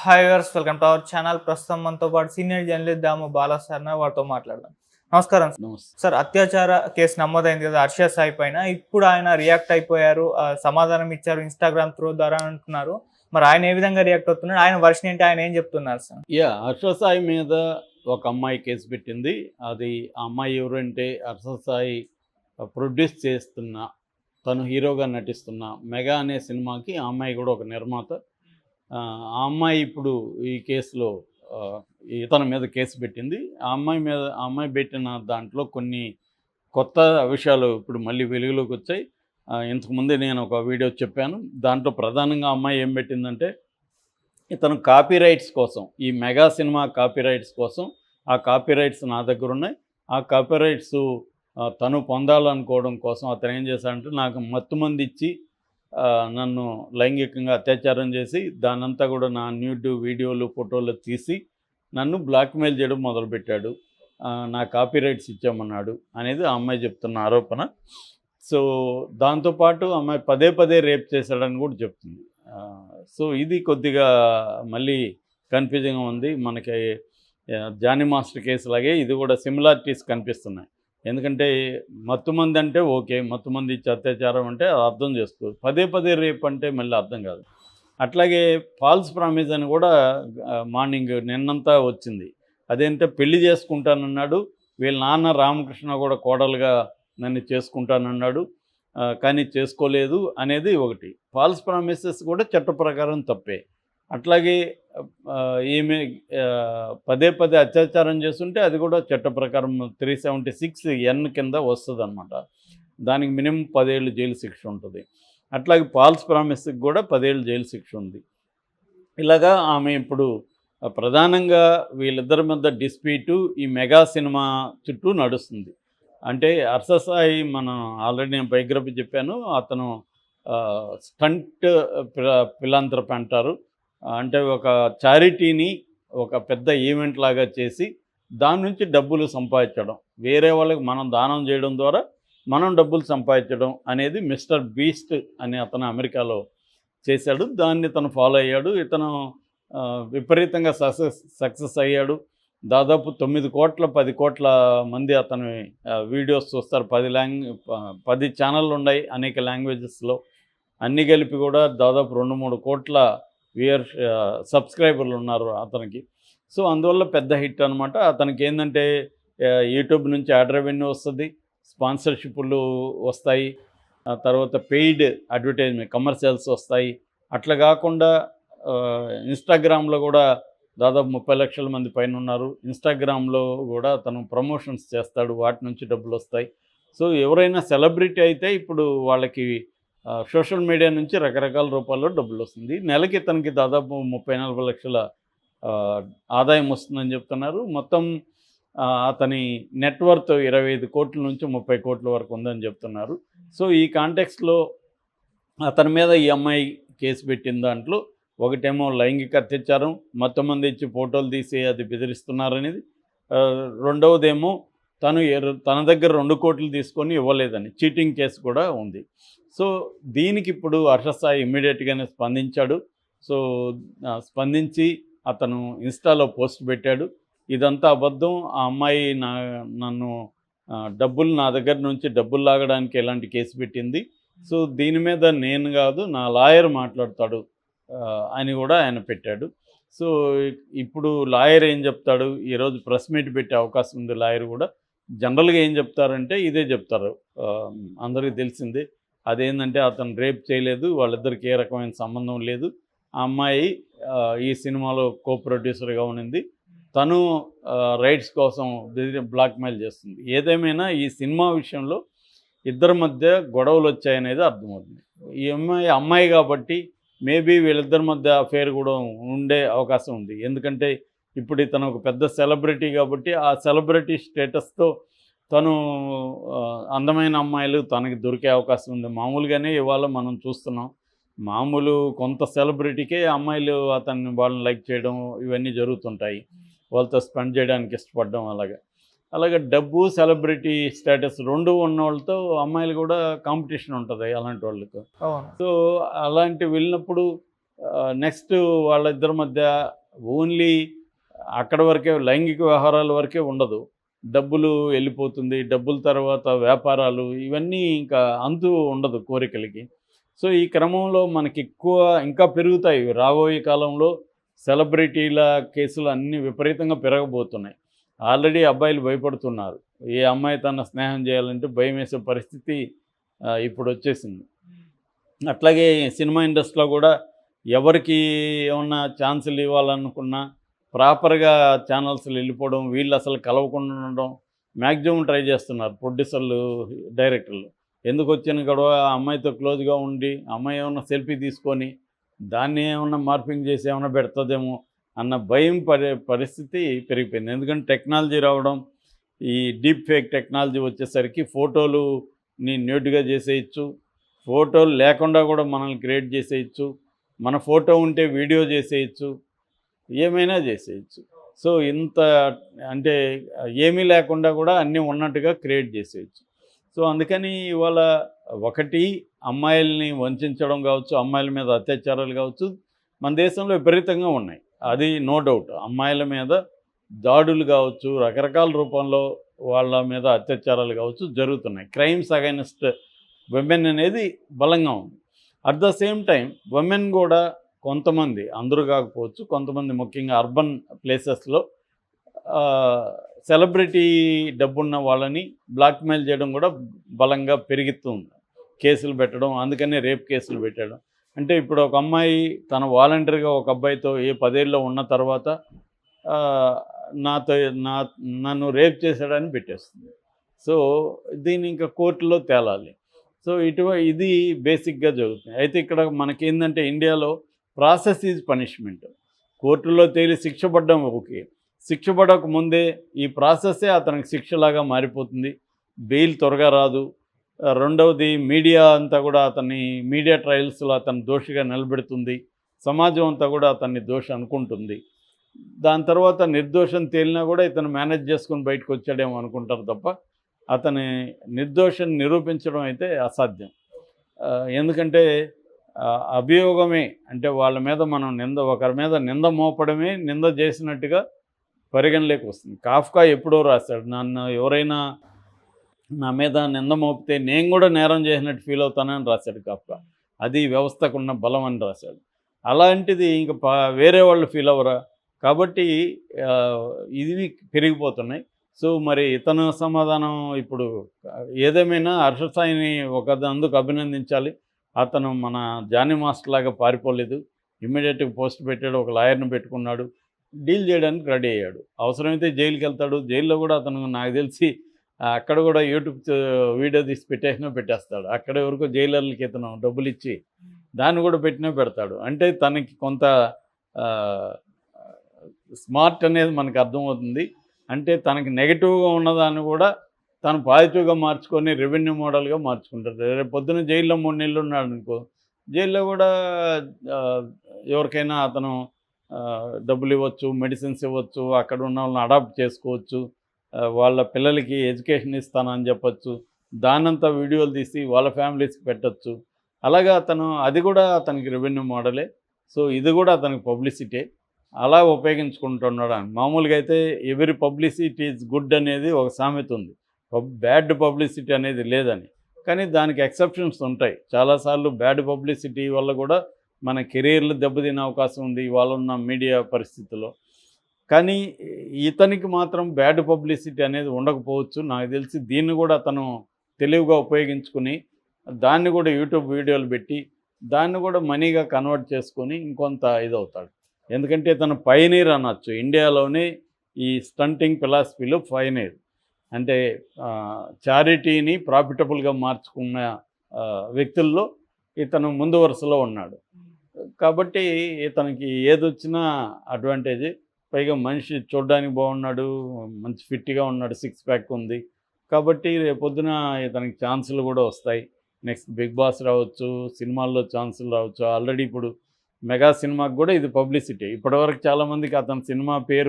Hi viewers, welcome to our channel. ప్రస్తుతం మనతో పాటు సీనియర్ జర్నలిస్ట్ దాము బాలా సార్ వారితో మాట్లాడదాం. నమస్కారం నమస్తే. సార్. అత్యాచార కేసు నమోదైంది కదా హర్ష సాయి పైన. ఇప్పుడు ఆయన రియాక్ట్ అయిపోయారు, సమాధానం ఇచ్చారు ఇన్స్టాగ్రామ్ త్రూ ద్వారా అంటున్నారు. మరి ఆయన ఏ విధంగా రియాక్ట్ అవుతున్నాడు, ఆయన వర్షన్ ఏంటి, ఆయన ఏం చెప్తున్నారు సార్? హర్ష సాయి మీద ఒక అమ్మాయి కేసు పెట్టింది. అది ఆ అమ్మాయి ఎవరంటే హర్ష సాయి ప్రొడ్యూస్ చేస్తున్న, తను హీరోగా నటిస్తున్న మెగా అనే సినిమాకి ఆ అమ్మాయి కూడా ఒక నిర్మాత. ఆ అమ్మాయి ఇప్పుడు ఈ కేసులో ఇతని మీద కేసు పెట్టింది. ఆ అమ్మాయి పెట్టిన దాంట్లో కొన్ని కొత్త విషయాలు ఇప్పుడు మళ్ళీ వెలుగులోకి వచ్చాయి. ఇంతకుముందే నేను ఒక వీడియో చెప్పాను. దాంట్లో ప్రధానంగా అమ్మాయి ఏం పెట్టిందంటే, ఇతను కాపీరైట్స్ కోసం, ఈ మెగా సినిమా కాపీరైట్స్ కోసం, ఆ కాపీరైట్స్ నా దగ్గర ఉన్నాయి, ఆ కాపీరైట్స్ తను పొందాలనుకోవడం కోసం అతను ఏం చేశాడంటే, నాకు మత్తుమంది ఇచ్చి నన్ను లైంగికంగా అత్యాచారం చేసి దానంతా కూడా నా న్యూడ్ వీడియోలు ఫోటోలు తీసి నన్ను బ్లాక్మెయిల్ చేయడం మొదలుపెట్టాడు. నా కాపీరైట్స్ ఇచ్చామన్నాడు అనేది ఆ అమ్మాయి చెప్తున్న ఆరోపణ. సో దాంతోపాటు అమ్మాయి పదే పదే రేప్ చేశాడని కూడా చెప్తుంది. సో ఇది కొద్దిగా మళ్ళీ కన్ఫ్యూజింగ్గా ఉంది. మనకి జానీ మాస్టర్ కేసు లాగే ఇది కూడా సిమిలారిటీస్ కనిపిస్తున్నాయి. ఎందుకంటే మత్తుమంది అంటే ఓకే, మత్తుమంది ఇచ్చి అత్యాచారం అంటే అర్థం చేసుకోవచ్చు, పదే పదే రేప్ అంటే మళ్ళీ అర్థం కాదు. అట్లాగే ఫాల్స్ ప్రామిస్ అని కూడా మార్నింగ్ నిన్నంతా వచ్చింది. అదేంటే పెళ్లి చేసుకుంటానన్నాడు, వీళ్ళ నాన్న రామకృష్ణ కూడా కోడలుగా నన్ను చేసుకుంటానన్నాడు, కానీ చేసుకోలేదు అనేది ఒకటి. ఫాల్స్ ప్రామిసెస్ కూడా చట్ట ప్రకారం తప్పే. అట్లాగే ఈమె పదే పదే అత్యాచారం చేస్తుంటే అది కూడా చట్ట ప్రకారం 376(n) కింద వస్తుంది అనమాట. దానికి మినిమం 10 ఏళ్ళు జైలు శిక్ష ఉంటుంది. అట్లాగే ఫాల్స్ ప్రామిస్కి కూడా 10 ఏళ్ళు జైలు శిక్ష ఉంది. ఇలాగా ఆమె ఇప్పుడు ప్రధానంగా వీళ్ళిద్దరి మధ్య డిస్ప్యూటు ఈ మెగా సినిమా చుట్టూ నడుస్తుంది. అంటే హర్ష సాయి, మనం ఆల్రెడీ నేను బయోగ్రఫీ చెప్పాను, అతను స్టంట్ ఫిలాంథ్రపీ అంటారు. అంటే ఒక చారిటీని ఒక పెద్ద ఈవెంట్ లాగా చేసి దాని నుంచి డబ్బులు సంపాదించడం, వేరే వాళ్ళకి మనం దానం చేయడం ద్వారా మనం డబ్బులు సంపాదించడం అనేది మిస్టర్ బీస్ట్ అని అతను అమెరికాలో చేశాడు. దాన్ని తను ఫాలో అయ్యాడు. ఇతను విపరీతంగా సక్సెస్ అయ్యాడు. దాదాపు 9 కోట్ల 10 కోట్ల మంది అతని వీడియోస్ చూస్తారు. 10 ఛానళ్ళు ఉన్నాయి అనేక లాంగ్వేజెస్లో. అన్నీ కలిపి కూడా దాదాపు 2-3 కోట్ల సబ్స్క్రైబర్లు ఉన్నారు అతనికి. సో అందువల్ల పెద్ద హిట్ అనమాట. అతనికి ఏంటంటే యూట్యూబ్ నుంచి యాడ్ రెవెన్యూ వస్తుంది, స్పాన్సర్షిప్లు వస్తాయి, తర్వాత పెయిడ్ అడ్వర్టైజ్మెంట్ కమర్షియల్స్ వస్తాయి. అట్లా కాకుండా ఇన్స్టాగ్రామ్లో కూడా దాదాపు 30 లక్షల మంది పైన ఉన్నారు. ఇన్స్టాగ్రామ్లో కూడా తను ప్రమోషన్స్ చేస్తాడు, వాటి నుంచి డబ్బులు వస్తాయి. సో ఎవరైనా సెలబ్రిటీ అయితే ఇప్పుడు వాళ్ళకి సోషల్ మీడియా నుంచి రకరకాల రూపాల్లో డబ్బులు వస్తుంది. నెలకి తనకి దాదాపు 30-40 లక్షల ఆదాయం వస్తుందని చెప్తున్నారు. మొత్తం అతని నెట్వర్త్ 25 కోట్ల నుంచి 30 కోట్ల వరకు ఉందని చెప్తున్నారు. సో ఈ కాంటెక్స్లో అతని మీద ఈ అమ్మాయి కేసు పెట్టిన దాంట్లో ఒకటేమో లైంగిక అత్యాచారం, మొత్తమంది ఇచ్చి ఫోటోలు తీసి అది బెదిరిస్తున్నారనేది. రెండవదేమో తన దగ్గర 2 కోట్లు తీసుకొని ఇవ్వలేదని చీటింగ్ కేసు కూడా ఉంది. సో దీనికి ఇప్పుడు హర్ష సాయి ఇమ్మీడియట్గానే స్పందించాడు. సో స్పందించి అతను ఇన్స్టాలో పోస్ట్ పెట్టాడు, ఇదంతా అబద్ధం, ఆ అమ్మాయి నన్ను నా దగ్గర నుంచి డబ్బులు లాగడానికి ఎలాంటి కేసు పెట్టింది, సో దీని మీద నేను కాదు నా లాయర్ మాట్లాడతాడు అని కూడా ఆయన పెట్టాడు. సో ఇప్పుడు లాయర్ ఏం చెప్తాడు, ఈరోజు ప్రెస్ మీట్ పెట్టే అవకాశం ఉంది. లాయర్ కూడా జనరల్గా ఏం చెప్తారంటే ఇదే చెప్తారు, అందరికీ తెలిసిందే. అదేంటంటే అతను రేప్ చేయలేదు, వాళ్ళిద్దరికి ఏ రకమైన సంబంధం లేదు, ఆ అమ్మాయి ఈ సినిమాలో కో ప్రొడ్యూసర్గా ఉన్నింది, తను రైట్స్ కోసం బ్లాక్మెయిల్ చేస్తుంది. ఏదేమైనా ఈ సినిమా విషయంలో ఇద్దరి మధ్య గొడవలు వచ్చాయనేది అర్థమవుతుంది. ఈ అమ్మాయి కాబట్టి మేబీ వీళ్ళిద్దరి మధ్య అఫేర్ కూడా ఉండే అవకాశం ఉంది. ఎందుకంటే ఇప్పుడు ఇతను ఒక పెద్ద సెలబ్రిటీ కాబట్టి ఆ సెలబ్రిటీ స్టేటస్తో తను అందమైన అమ్మాయిలు తనకి దొరికే అవకాశం ఉంది. మామూలుగానే ఇవాళ మనం చూస్తున్నాం, మామూలు కొంత సెలబ్రిటీకే అమ్మాయిలు వాళ్ళని లైక్ చేయడం ఇవన్నీ జరుగుతుంటాయి, వాళ్ళతో స్పెండ్ చేయడానికి ఇష్టపడడం. అలాగే డబ్బు, సెలబ్రిటీ స్టేటస్ 2 ఉన్న వాళ్ళతో అమ్మాయిలు కూడా కాంపిటీషన్ ఉంటుంది అలాంటి వాళ్ళకు. సో అలాంటి వెళ్ళినప్పుడు నెక్స్ట్ వాళ్ళిద్దరి మధ్య ఓన్లీ అక్కడ వరకే లైంగిక వ్యవహారాల వరకే ఉండదు. డబ్బులు వెళ్ళిపోతుంది. డబ్బుల తర్వాత వ్యాపారాలు ఇవన్నీ ఇంకా అంతు ఉండదు కోరికలకి. సో ఈ క్రమంలో మనకి ఎక్కువ ఇంకా పెరుగుతాయి. రాబోయే కాలంలో సెలబ్రిటీల కేసులు అన్నీ విపరీతంగా పెరగబోతున్నాయి. ఆల్రెడీ అబ్బాయిలు భయపడుతున్నారు. ఏ అమ్మాయి తన స్నేహం చేయాలంటే భయం వేసే పరిస్థితి ఇప్పుడు వచ్చేసింది. అట్లాగే సినిమా ఇండస్ట్రీలో కూడా ఎవరికి ఏమన్నా ఛాన్సులు ఇవ్వాలనుకున్నా ప్రాపర్గా ఛానల్స్లో వెళ్ళిపోవడం, వీళ్ళు అసలు కలవకుండా ఉండడం మ్యాక్సిమం ట్రై చేస్తున్నారు ప్రొడ్యూసర్లు, డైరెక్టర్లు. ఎందుకు వచ్చిన గొడవ, ఆ అమ్మాయితో క్లోజ్గా ఉండి అమ్మాయి ఏమన్నా సెల్ఫీ తీసుకొని దాన్ని ఏమన్నా మార్పింగ్ చేసి ఏమన్నా పెడుతుందేమో అన్న భయం పరిస్థితి పెరిగిపోయింది. ఎందుకంటే టెక్నాలజీ రావడం, ఈ డీప్ ఫేక్ టెక్నాలజీ వచ్చేసరికి ఫోటోలుని న్యూడ్గా చేసేయచ్చు, ఫోటోలు లేకుండా కూడా మనల్ని క్రియేట్ చేసేయచ్చు, మన ఫోటో ఉంటే వీడియో చేసేయచ్చు, ఏమైనా చేసేయచ్చు. సో ఇంత అంటే ఏమీ లేకుండా కూడా అన్నీ ఉన్నట్టుగా క్రియేట్ చేసేయచ్చు. సో అందుకని ఇవాళ ఒకటి అమ్మాయిల్ని వంచడం కావచ్చు, అమ్మాయిల మీద అత్యాచారాలు కావచ్చు మన దేశంలో విపరీతంగా ఉన్నాయి. అది నో డౌట్. అమ్మాయిల మీద దాడులు కావచ్చు, రకరకాల రూపంలో వాళ్ళ మీద అత్యాచారాలు కావచ్చు జరుగుతున్నాయి. క్రైమ్స్ అగైనెస్ట్ విమెన్ అనేది బలంగా ఉంది. At the same time women కూడా కొంతమంది, అందరూ కాకపోవచ్చు, కొంతమంది ముఖ్యంగా అర్బన్ ప్లేసెస్లో సెలబ్రిటీ డబ్బున్న వాళ్ళని బ్లాక్మెయిల్ చేయడం కూడా బలంగా పెరుగుతుంది. కేసులు పెట్టడం, అందుకనే రేప్ కేసులు పెట్టడం. అంటే ఇప్పుడు ఒక అమ్మాయి తన వాలంటీర్గా ఒక అబ్బాయితో 10 ఏళ్ళలో ఉన్న తర్వాత నన్ను రేప్ చేశాడని పెట్టేస్తుంది. సో దీన్ని ఇంకా కోర్టులో తేలాలి. సో ఇది బేసిక్గా జరుగుతుంది. అయితే ఇక్కడ మనకేందంటే ఇండియాలో ప్రాసెస్ ఈజ్ పనిష్మెంట్. కోర్టులో తేలి శిక్ష పడ్డం ఓకే, శిక్ష పడక ముందే ఈ ప్రాసెస్సే అతనికి శిక్షలాగా మారిపోతుంది. బెయిల్ త్వరగా రాదు. రెండవది మీడియా అంతా కూడా మీడియా ట్రయల్స్లో అతను దోషిగా నిలబెడుతుంది. సమాజం అంతా కూడా అతన్ని దోషి అనుకుంటుంది. దాని తర్వాత నిర్దోషం తేలినా కూడా ఇతను మేనేజ్ చేసుకుని బయటకు వచ్చాడేమో అనుకుంటారు తప్ప అతని నిర్దోషం నిరూపించడం అయితే అసాధ్యం. ఎందుకంటే అభియోగమే అంటే వాళ్ళ మీద మనం ఒకరి మీద నింద మోపడమే నింద చేసినట్టుగా పరిగణలోకి వస్తుంది. కాఫ్కా ఎప్పుడో రాశాడు, నన్ను ఎవరైనా నా మీద నింద మోపితే నేను కూడా నేరం చేసినట్టు ఫీల్ అవుతానని రాశాడు కాఫ్కా. అది వ్యవస్థకున్న బలం అని రాశాడు. అలాంటిది ఇంక వేరే వాళ్ళు ఫీల్ అవ్వరా? కాబట్టి ఇవి పెరిగిపోతున్నాయి. సో మరి ఇతను సమాధానం ఇప్పుడు ఏదేమైనా హర్ష సాయిని అందుకు అభినందించాలి. అతను మన జానీ మాస్టర్ లాగా పారిపోలేదు. ఇమ్మీడియట్గా పోస్ట్ పెట్టాడు, ఒక లాయర్ని పెట్టుకున్నాడు, డీల్ చేయడానికి రెడీ అయ్యాడు. అవసరమైతే జైలుకి వెళ్తాడు. జైల్లో కూడా అతను నాకు తెలిసి అక్కడ కూడా యూట్యూబ్ వీడియో తీసి పెట్టేస్తాడు. అక్కడ ఎవరికో జైలర్లకి ఇతను డబ్బులు ఇచ్చి దాన్ని కూడా పెడతాడు. అంటే తనకి కొంత స్మార్ట్ అనేది మనకు అర్థమవుతుంది. అంటే తనకి నెగిటివ్గా ఉన్నదాన్ని కూడా తను పాజిటివ్గా మార్చుకొని రెవెన్యూ మోడల్గా మార్చుకుంటాడు. రేపు పొద్దున్న జైల్లో 3 నెలలు ఉన్నాడు అనుకో, జైల్లో కూడా ఎవరికైనా అతను డబ్బులు ఇవ్వచ్చు, మెడిసిన్స్ ఇవ్వచ్చు, అక్కడ ఉన్న వాళ్ళని అడాప్ట్ చేసుకోవచ్చు, వాళ్ళ పిల్లలకి ఎడ్యుకేషన్ ఇస్తానని చెప్పచ్చు, దానంతా వీడియోలు తీసి వాళ్ళ ఫ్యామిలీస్కి పెట్టచ్చు. అలాగా అది కూడా అతనికి రెవెన్యూ మోడలే. సో ఇది కూడా అతనికి పబ్లిసిటీ అలా ఉపయోగించుకుంటున్నాడు. మామూలుగా అయితే ఎవరి పబ్లిసిటీ ఈజ్ గుడ్ అనేది ఒక సామెత ఉంది, బ్యాడ్ పబ్లిసిటీ అనేది లేదని. కానీ దానికి ఎక్సెప్షన్స్ ఉంటాయి. చాలాసార్లు బ్యాడ్ పబ్లిసిటీ వల్ల కూడా మన కెరీర్లు దెబ్బతినే అవకాశం ఉంది ఇవాళ ఉన్న మీడియా పరిస్థితుల్లో. కానీ ఇతనికి మాత్రం బ్యాడ్ పబ్లిసిటీ అనేది ఉండకపోవచ్చు. నాకు తెలిసి దీన్ని కూడా అతను తెలివిగా ఉపయోగించుకుని దాన్ని కూడా యూట్యూబ్ వీడియోలు పెట్టి దాన్ని కూడా మనీగా కన్వర్ట్ చేసుకొని ఇంకొంత ఇదవుతాడు. ఎందుకంటే తను పైనీర్ అనొచ్చు. ఇండియాలోనే ఈ స్టంటింగ్ ఫిలాసఫీలో పైనీర్. అంటే చారిటీని ప్రాఫిటబుల్గా మార్చుకున్న వ్యక్తుల్లో ఇతను ముందు వరుసలో ఉన్నాడు. కాబట్టి ఇతనికి ఏదొచ్చినా అడ్వాంటేజ్. పైగా మనిషి చూడడానికి బాగున్నాడు, మంచి ఫిట్గా ఉన్నాడు, 6 ప్యాక్ ఉంది. కాబట్టి రేపొద్దున ఇతనికి ఛాన్సులు కూడా వస్తాయి. నెక్స్ట్ బిగ్ బాస్ రావచ్చు, సినిమాల్లో ఛాన్సులు రావచ్చు. ఆల్రెడీ ఇప్పుడు మెగా సినిమాకి కూడా ఇది పబ్లిసిటీ. ఇప్పటివరకు చాలామందికి అతని సినిమా పేరు